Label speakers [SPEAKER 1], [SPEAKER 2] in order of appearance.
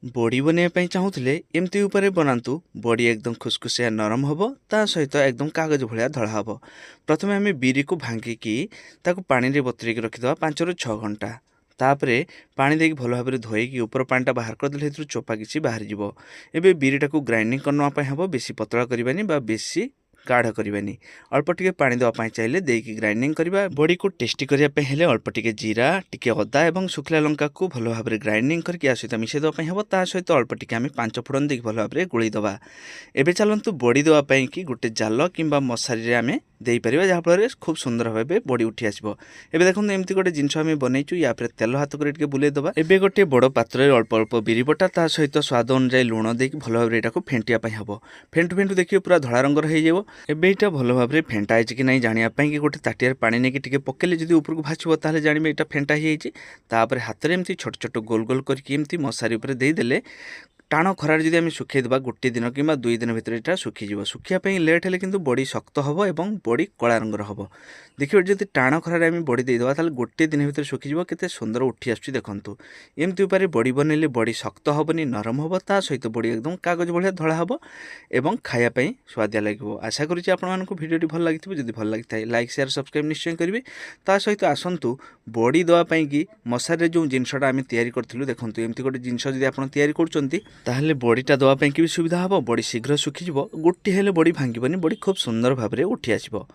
[SPEAKER 1] बड़ी बनवाई चाहूले एमती उपर बनातु बड़ी एकदम खुसखुसिया नरम हम ता सहित एकदम कागज भाया धड़ा हम। प्रथम आम बिरी को भांगिकी पानी बतुरेक रखीद 5 ରୁ 6 घंटा। तापर पानी देकी भल भाव धोईकी ऊपर पानीटा बाहर करदे चोपा किसी बाहर जीव। एबे बिरीटा को ग्राइंडिंग करने हम बेसी पतला करवानी बेसी गाढ़ करवानी अल्प टिके पानी देवाई चाहिए देकी ग्राइंडिंग करवा। बड़ी को टेस्टी करने हेले अल्प टिके जीरा टिके अदा और शुखला लंका को भल भाव ग्राइंडिंग करके आ सहित मिसई देवाई हम। ता सहित अल्प टिके आम 5 फोड़न देकी भल भाव गोलई दबा। एबे चलतु बड़ी देवाई कि गोटे जाल कि मशारी आम देपर जहाँफल खूब सुंदर भाव बड़ी उठी आसो। एबे देखो एमती गोटे जिनस आम बनईचु या तेल हाथ कर बुले दबा। एबे गोटे बड़ पात्र अल्प अल्प बिरी बटा ता सहित स्वाद अनुसार लुण देकी भल भाव यहाँ फेंटिया हम। फेंटू फेंटू देखिए पूरा धड़ा रंगर हो। एबे यहाँ भल भाव फेंटा है कि नहीं जानापी कि गोटे ताटिया पानी नहीं टी पकेले जब उपरको भाषो ताले जानवे यहाँ फेंटा होपर हाथ में एमती छोट छोट गोल गोल करके मशारी उपर देदेले टाण खरार जब आम सुखेदेवा गोटे दिन कि 2 दिन भितर यहाँ सुखीज। सुखापी लेट हेल्ले कि बड़ी शक्त हम और बड़ी कला रंगर हम। देखिए जब टाण खरार आम बड़ी देदेवा ताल गोटे दिन भितर सुखीज के सुंदर उठी आसुची देखु। एमती उपर बड़ी बनइले बड़ी शक्त हेनी नरम हम ता सहित बड़ी एकदम कागज भाया धड़ा हम और खायापी स्वादिया लगे। आशा करुँच आपको भिडियो भल लगी जब भल लगी था लाइक शेयर सब्सक्राइब निश्चय करेंगे। ता सहित आसतु बड़ी देवाई कि मशारी जो जिनसा आम तैयारी करूँ देखो एमती गोटे जिनस जब आप तैयारी कर ताहले बड़ीटा देवाई भी सुविधा हम। बड़ी शीघ्र सुखीज गोटे हेले बड़ी भांगीबनी बड़ी खूब सुंदर भाव उठी आसब।